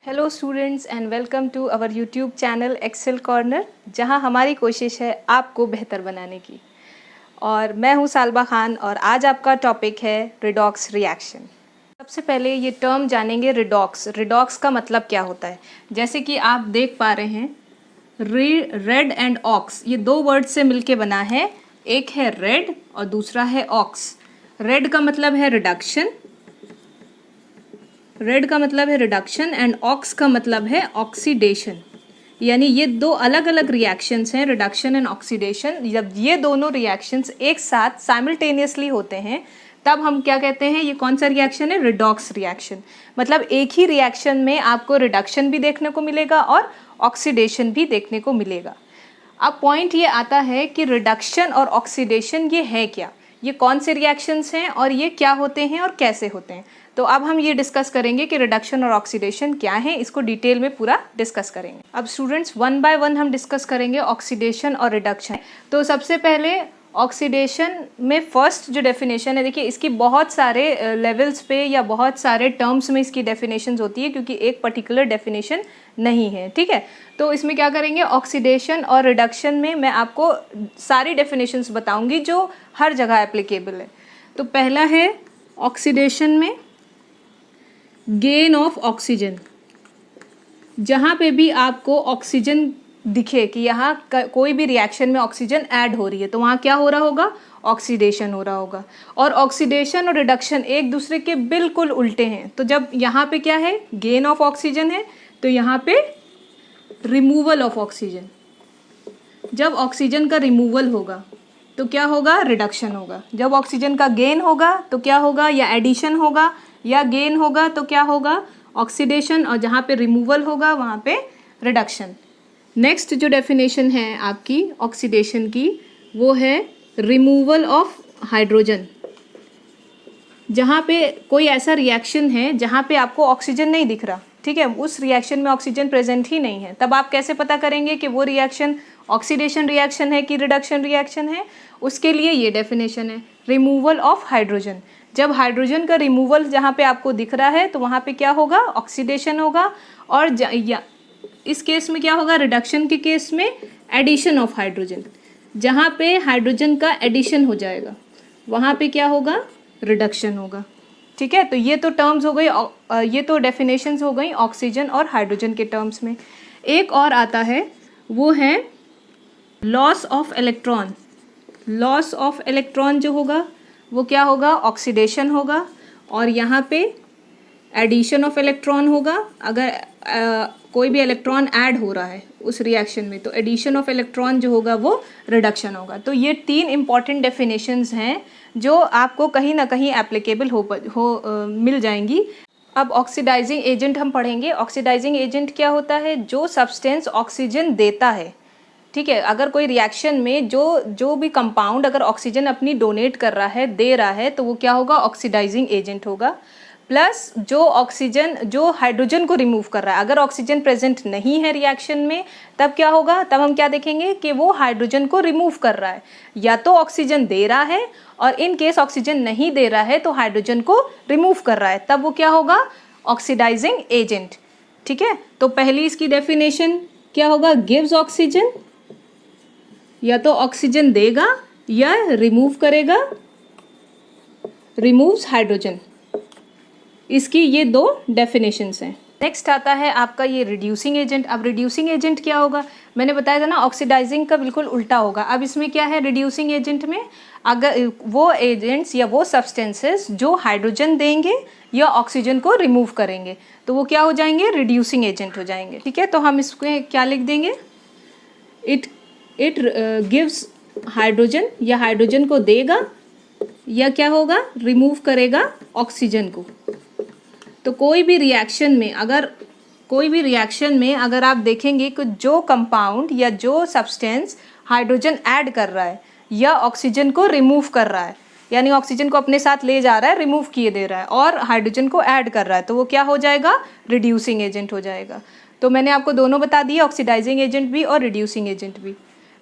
Hello students and welcome to our YouTube channel Excel Corner, जहां हमारी कोशिश है आपको बेहतर बनाने की। और मैं हूं सालबा खान और आज आपका टॉपिक है रिडॉक्स रिएक्शन। सबसे पहले ये टर्म जानेंगे रिडॉक्स। रिडॉक्स का मतलब क्या होता है? जैसे कि आप देख पा रहे हैं, रेड एंड ऑक्स, ये दो वर्ड से मिलके बना है। एक है रेड और दूसरा है ऑक्स। रेड का मतलब है रिडक्शन, रेड का मतलब है रिडक्शन एंड ऑक्स का मतलब है ऑक्सीडेशन। यानी ये दो अलग अलग रिएक्शंस हैं, रिडक्शन एंड ऑक्सीडेशन। जब ये दोनों रिएक्शंस एक साथ साइमल्टेनियसली होते हैं तब हम क्या कहते हैं? ये कौन सा रिएक्शन है? Redox reaction. मतलब एक ही रिएक्शन में आपको रिडक्शन भी देखने को मिलेगा और ऑक्सीडेशन भी देखने को मिलेगा। अब पॉइंट ये आता है कि रिडक्शन और ऑक्सीडेशन ये है क्या, ये कौन से रिएक्शंस हैं और ये क्या होते हैं और कैसे होते हैं। तो अब हम ये डिस्कस करेंगे कि रिडक्शन और ऑक्सीडेशन क्या है, इसको डिटेल में पूरा डिस्कस करेंगे। अब स्टूडेंट्स वन बाय वन हम डिस्कस करेंगे ऑक्सीडेशन और रिडक्शन। तो सबसे पहले ऑक्सीडेशन में फर्स्ट जो डेफिनेशन है, देखिए इसकी बहुत सारे लेवल्स पे या बहुत सारे टर्म्स में इसकी डेफिनेशंस होती है, क्योंकि एक पर्टिकुलर डेफिनेशन नहीं है। ठीक है, तो इसमें क्या करेंगे, ऑक्सीडेशन और रिडक्शन में मैं आपको सारी डेफिनेशंस बताऊंगी जो हर जगह एप्लीकेबल है। तो पहला है ऑक्सीडेशन में गेन ऑफ ऑक्सीजन। जहाँ पे भी आपको ऑक्सीजन दिखे कि यहाँ कोई भी रिएक्शन में ऑक्सीजन ऐड हो रही है तो वहाँ क्या हो रहा होगा? ऑक्सीडेशन हो रहा होगा। और ऑक्सीडेशन और रिडक्शन एक दूसरे के बिल्कुल उल्टे हैं। तो जब यहाँ पे क्या है, गेन ऑफ ऑक्सीजन है, तो यहाँ पे रिमूवल ऑफ ऑक्सीजन। जब ऑक्सीजन का रिमूवल होगा तो क्या होगा? रिडक्शन होगा। जब ऑक्सीजन का गेन होगा तो क्या होगा? या एडिशन होगा, या गेन होगा तो क्या होगा? ऑक्सीडेशन। और जहाँ पे रिमूवल होगा वहाँ पे रिडक्शन। नेक्स्ट जो डेफिनेशन है आपकी ऑक्सीडेशन की, वो है रिमूवल ऑफ हाइड्रोजन। जहाँ पे कोई ऐसा रिएक्शन है जहाँ पे आपको ऑक्सीजन नहीं दिख रहा, ठीक है, उस रिएक्शन में ऑक्सीजन प्रेजेंट ही नहीं है, तब आप कैसे पता करेंगे कि वो रिएक्शन ऑक्सीडेशन रिएक्शन है कि रिडक्शन रिएक्शन है? उसके लिए ये डेफिनेशन है, रिमूवल ऑफ हाइड्रोजन। जब हाइड्रोजन का रिमूवल जहाँ पे आपको दिख रहा है तो वहाँ पे क्या होगा? ऑक्सीडेशन होगा। और इस केस में क्या होगा? रिडक्शन के केस में एडिशन ऑफ हाइड्रोजन। जहाँ पे हाइड्रोजन का एडिशन हो जाएगा वहाँ पे क्या होगा? रिडक्शन होगा। ठीक है, तो ये तो टर्म्स हो गई, ये तो डेफिनेशंस हो गई ऑक्सीजन और हाइड्रोजन के टर्म्स में। एक और आता है, वो है loss of electron. Loss of electron जो होगा वो क्या होगा? ऑक्सीडेशन होगा। और यहाँ पे एडिशन ऑफ इलेक्ट्रॉन होगा। अगर कोई भी इलेक्ट्रॉन ऐड हो रहा है उस रिएक्शन में तो एडिशन ऑफ इलेक्ट्रॉन जो होगा वो रिडक्शन होगा। तो ये तीन इंपॉर्टेंट डेफिनेशंस हैं जो आपको कहीं ना कहीं एप्लीकेबल मिल जाएंगी। अब ऑक्सीडाइजिंग एजेंट हम पढ़ेंगे। ऑक्सीडाइजिंग एजेंट क्या होता है? जो सब्सटेंस ऑक्सीजन देता है। ठीक है, अगर कोई रिएक्शन में जो भी कंपाउंड अगर ऑक्सीजन अपनी डोनेट कर रहा है, दे रहा है, तो वो क्या होगा? ऑक्सीडाइजिंग एजेंट होगा। प्लस जो हाइड्रोजन को रिमूव कर रहा है, अगर ऑक्सीजन प्रेजेंट नहीं है रिएक्शन में तब क्या होगा? तब हम क्या देखेंगे कि वो हाइड्रोजन को रिमूव कर रहा है, या तो ऑक्सीजन दे रहा है और इन केस ऑक्सीजन नहीं दे रहा है तो हाइड्रोजन को रिमूव कर रहा है, तब वो क्या होगा? Oxidising agent. ठीक है, तो पहली इसकी डेफिनेशन क्या होगा? गिव्स ऑक्सीजन, या तो ऑक्सीजन देगा या रिमूव करेगा, रिमूव्स हाइड्रोजन। इसकी ये दो डेफिनेशंस हैं। नेक्स्ट आता है आपका ये रिड्यूसिंग एजेंट। अब रिड्यूसिंग एजेंट क्या होगा? मैंने बताया था ना, ऑक्सीडाइजिंग का बिल्कुल उल्टा होगा। अब इसमें क्या है रिड्यूसिंग एजेंट में? अगर वो एजेंट्स या वो सब्सटेंसेस जो हाइड्रोजन देंगे या ऑक्सीजन को रिमूव करेंगे तो वो क्या हो जाएंगे? रिड्यूसिंग एजेंट हो जाएंगे। ठीक है, तो हम इसको क्या लिख देंगे? इट गिव्स हाइड्रोजन, या हाइड्रोजन को देगा या क्या होगा? रिमूव करेगा ऑक्सीजन को। तो कोई भी रिएक्शन में अगर आप देखेंगे कि जो कंपाउंड या जो सब्सटेंस हाइड्रोजन ऐड कर रहा है या ऑक्सीजन को रिमूव कर रहा है, यानी ऑक्सीजन को अपने साथ ले जा रहा है, रिमूव किए दे रहा है, और हाइड्रोजन को ऐड कर रहा है, तो वो क्या हो जाएगा? रिड्यूसिंग एजेंट हो जाएगा। तो मैंने आपको दोनों बता दिए, ऑक्सीडाइजिंग एजेंट भी और रिड्यूसिंग एजेंट भी।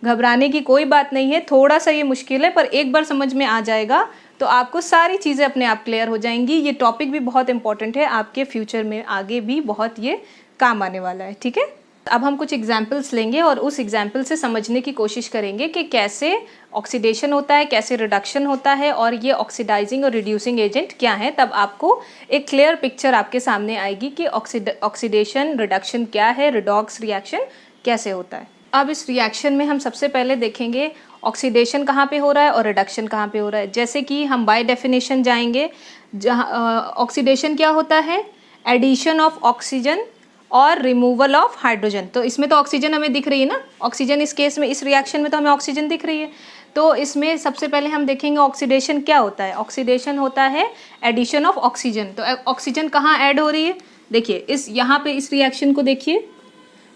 घबराने की कोई बात नहीं है, थोड़ा सा ये मुश्किल है, पर एक बार समझ में आ जाएगा तो आपको सारी चीज़ें अपने आप क्लियर हो जाएंगी। ये टॉपिक भी बहुत इंपॉर्टेंट है, आपके फ्यूचर में आगे भी बहुत ये काम आने वाला है। ठीक है, अब हम कुछ एग्जाम्पल्स लेंगे और उस एग्जाम्पल से समझने की कोशिश करेंगे कि कैसे ऑक्सीडेशन होता है, कैसे रिडक्शन होता है और ये ऑक्सीडाइजिंग और रिड्यूसिंग एजेंट क्या है। तब आपको एक क्लियर पिक्चर आपके सामने आएगी कि ऑक्सीडेशन रिडक्शन क्या है, रिडॉक्स रिएक्शन कैसे होता है। अब इस रिएक्शन में हम सबसे पहले देखेंगे ऑक्सीडेशन कहाँ पे हो रहा है और रिडक्शन कहाँ पे हो रहा है। जैसे कि हम बाय डेफिनेशन जाएंगे, जहाँ ऑक्सीडेशन क्या होता है, एडिशन ऑफ ऑक्सीजन और रिमूवल ऑफ हाइड्रोजन। तो इसमें तो ऑक्सीजन हमें दिख रही है ना, ऑक्सीजन इस केस में, इस रिएक्शन में तो हमें ऑक्सीजन दिख रही है। तो इसमें सबसे पहले हम देखेंगे ऑक्सीडेशन क्या होता है। ऑक्सीडेशन होता है एडिशन ऑफ ऑक्सीजन। तो ऑक्सीजन कहाँ ऐड हो रही है, देखिए इस यहाँ पे इस रिएक्शन को देखिए,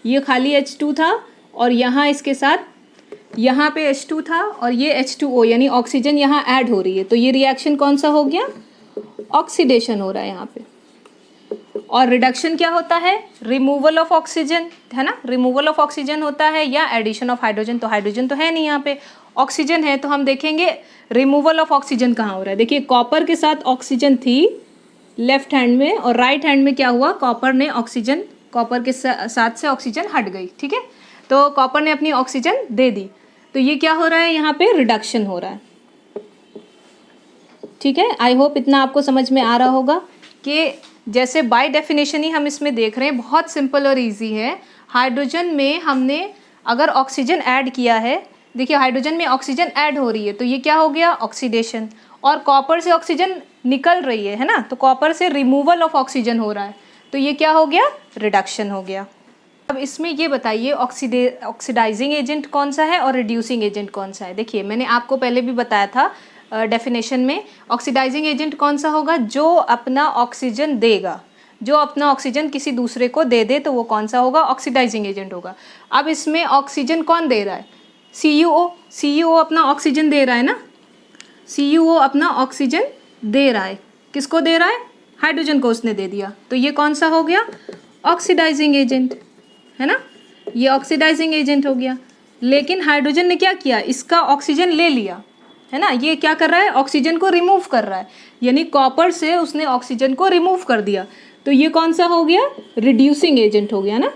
ये खाली H2 था और यहाँ इसके साथ यहाँ पे H2 था और ये H2O, यानी ऑक्सीजन यहाँ ऐड हो रही है। तो ये रिएक्शन कौन सा हो गया, ऑक्सीडेशन हो रहा है यहाँ पे। और रिडक्शन क्या होता है, रिमूवल ऑफ ऑक्सीजन, है ना, रिमूवल ऑफ ऑक्सीजन होता है या एडिशन ऑफ हाइड्रोजन। तो हाइड्रोजन तो है नहीं यहाँ पे, ऑक्सीजन है। तो हम देखेंगे रिमूवल ऑफ ऑक्सीजन कहाँ हो रहा है। देखिए कॉपर के साथ ऑक्सीजन थी लेफ्ट हैंड में और राइट हैंड में क्या हुआ, कॉपर ने ऑक्सीजन, कॉपर के साथ से ऑक्सीजन हट गई। ठीक है, तो कॉपर ने अपनी ऑक्सीजन दे दी। तो ये क्या हो रहा है, यहाँ पे रिडक्शन हो रहा है। ठीक है, आई होप इतना आपको समझ में आ रहा होगा कि जैसे बाय डेफिनेशन ही हम इसमें देख रहे हैं, बहुत सिंपल और इजी है। हाइड्रोजन में हमने अगर ऑक्सीजन ऐड किया है, देखिए हाइड्रोजन में ऑक्सीजन ऐड हो रही है तो ये क्या हो गया, ऑक्सीडेशन। और कॉपर से ऑक्सीजन निकल रही है ना, तो कॉपर से रिमूवल ऑफ ऑक्सीजन हो रहा है, तो ये क्या हो गया, रिडक्शन हो गया। अब इसमें ये बताइए ऑक्सीडाइजिंग एजेंट कौन सा है और रिड्यूसिंग एजेंट कौन सा है। देखिए मैंने आपको पहले भी बताया था डेफिनेशन में, ऑक्सीडाइजिंग एजेंट कौन सा होगा, जो अपना ऑक्सीजन देगा, जो अपना ऑक्सीजन किसी दूसरे को दे दे तो वो कौन सा होगा, ऑक्सीडाइजिंग एजेंट होगा। अब इसमें ऑक्सीजन कौन दे रहा है, CuO अपना ऑक्सीजन दे रहा है ना, CuO अपना ऑक्सीजन दे रहा है, किसको दे रहा है, हाइड्रोजन को उसने दे दिया। तो ये कौन सा हो गया, ऑक्सीडाइजिंग एजेंट, है ना, ये ऑक्सीडाइजिंग एजेंट हो गया। लेकिन हाइड्रोजन ने क्या किया, इसका ऑक्सीजन ले लिया, है ना, ये क्या कर रहा है, ऑक्सीजन को रिमूव कर रहा है, यानी कॉपर से उसने ऑक्सीजन को रिमूव कर दिया। तो ये कौन सा हो गया, रिड्यूसिंग एजेंट हो गया ना,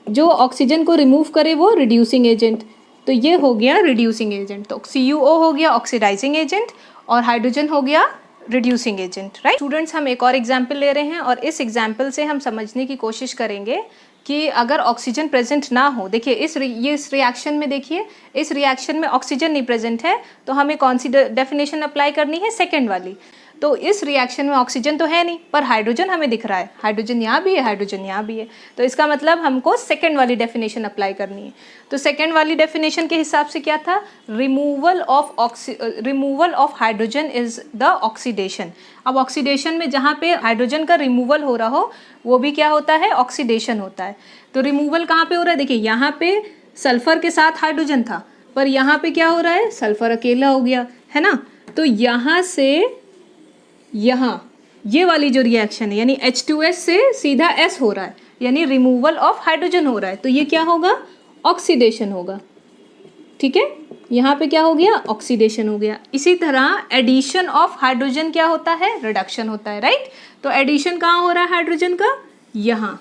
जो ऑक्सीजन को रिमूव करे वो रिड्यूसिंग एजेंट। तो ये हो गया रिड्यूसिंग एजेंट। तो CuO हो गया ऑक्सीडाइजिंग एजेंट और हाइड्रोजन हो गया रिड्यूसिंग एजेंट, राइट। स्टूडेंट्स हम एक और एग्जाम्पल ले रहे हैं और इस एग्जाम्पल से हम समझने की कोशिश करेंगे कि अगर ऑक्सीजन प्रेजेंट ना हो, देखिए इस रिएक्शन में, देखिए इस रिएक्शन में ऑक्सीजन नहीं प्रेजेंट है, तो हमें कौन सी डेफिनेशन अप्लाई करनी है, सेकेंड वाली। तो इस रिएक्शन में ऑक्सीजन तो है नहीं पर हाइड्रोजन हमें दिख रहा है, हाइड्रोजन यहाँ भी है, हाइड्रोजन यहाँ भी है, तो इसका मतलब हमको सेकेंड वाली डेफिनेशन अप्लाई करनी है। तो सेकेंड वाली डेफिनेशन के हिसाब से क्या था, removal of hydrogen is the oxidation. अब ऑक्सीडेशन में जहाँ पे हाइड्रोजन का रिमूवल हो रहा हो वो भी क्या होता है, ऑक्सीडेशन होता है। तो रिमूवल कहाँ पे हो रहा है, देखिए यहाँ पे सल्फर के साथ हाइड्रोजन था पर यहाँ पे क्या हो रहा है, सल्फर अकेला हो गया, है ना। तो यहाँ से यहाँ ये वाली जो रिएक्शन है यानी H2S से सीधा S हो रहा है, यानी रिमूवल ऑफ हाइड्रोजन हो रहा है, तो ये क्या होगा, ऑक्सीडेशन होगा। ठीक है, यहाँ पे क्या हो गया, ऑक्सीडेशन हो गया। इसी तरह एडिशन ऑफ हाइड्रोजन क्या होता है, रिडक्शन होता है, राइट। तो एडिशन कहाँ हो रहा है हाइड्रोजन का, यहाँ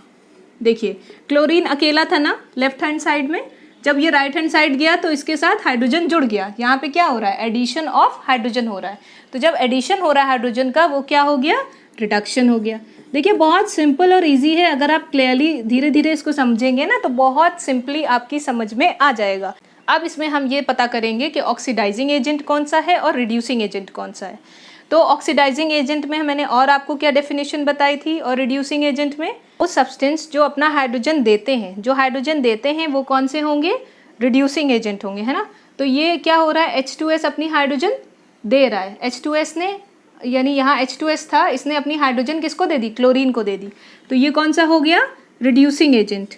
देखिए क्लोरीन अकेला था ना लेफ्ट हैंड साइड में, जब ये राइट हैंड साइड गया तो इसके साथ हाइड्रोजन जुड़ गया, यहाँ पे क्या हो रहा है, एडिशन ऑफ हाइड्रोजन हो रहा है। तो जब एडिशन हो रहा है हाइड्रोजन का वो क्या हो गया, रिडक्शन हो गया। देखिए बहुत सिंपल और इजी है, अगर आप क्लियरली धीरे धीरे इसको समझेंगे ना तो बहुत सिंपली आपकी समझ में आ जाएगा। अब इसमें हम ये पता करेंगे कि ऑक्सीडाइजिंग एजेंट कौन सा है और रिड्यूसिंग एजेंट कौन सा है। तो ऑक्सीडाइजिंग एजेंट में मैंने और आपको क्या डेफिनेशन बताई थी, और रिड्यूसिंग एजेंट में वो सब्सटेंस जो अपना हाइड्रोजन देते हैं, जो हाइड्रोजन देते हैं वो कौन से होंगे, रिड्यूसिंग एजेंट होंगे, है ना। तो ये क्या हो रहा है, H2S अपनी हाइड्रोजन दे रहा है, H2S ने, यानी यहाँ H2S था, इसने अपनी हाइड्रोजन किसको दे दी, क्लोरीन को दे दी, तो ये कौन सा हो गया, रिड्यूसिंग एजेंट।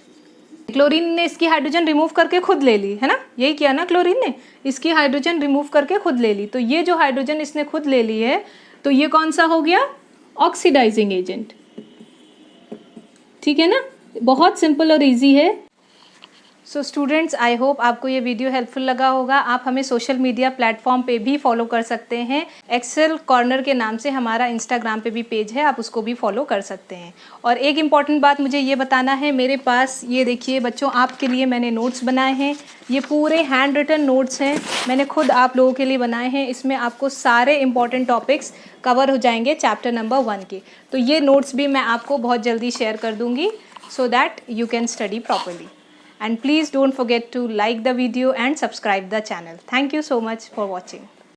क्लोरीन ने इसकी हाइड्रोजन रिमूव करके खुद ले ली, है ना, यही किया ना, क्लोरीन ने इसकी हाइड्रोजन रिमूव करके खुद ले ली। तो ये जो हाइड्रोजन इसने खुद ले ली है तो ये कौन सा हो गया, ऑक्सीडाइजिंग एजेंट। ठीक है ना, बहुत सिंपल और इजी है। सो स्टूडेंट्स, आई होप आपको ये वीडियो हेल्पफुल लगा होगा। आप हमें सोशल मीडिया प्लेटफॉर्म पे भी फॉलो कर सकते हैं। एक्सेल कॉर्नर के नाम से हमारा इंस्टाग्राम पे भी पेज है, आप उसको भी फॉलो कर सकते हैं। और एक इम्पॉर्टेंट बात मुझे ये बताना है, मेरे पास ये देखिए बच्चों, आपके लिए मैंने नोट्स बनाए हैं। ये पूरे हैंड रिटन नोट्स हैं, मैंने खुद आप लोगों के लिए बनाए हैं। इसमें आपको सारे इंपॉर्टेंट टॉपिक्स कवर हो जाएंगे चैप्टर नंबर 1 के। तो ये नोट्स भी मैं आपको बहुत जल्दी शेयर कर दूँगी so that you can study properly. And please don't forget to like the video and subscribe the channel. Thank you so much for watching.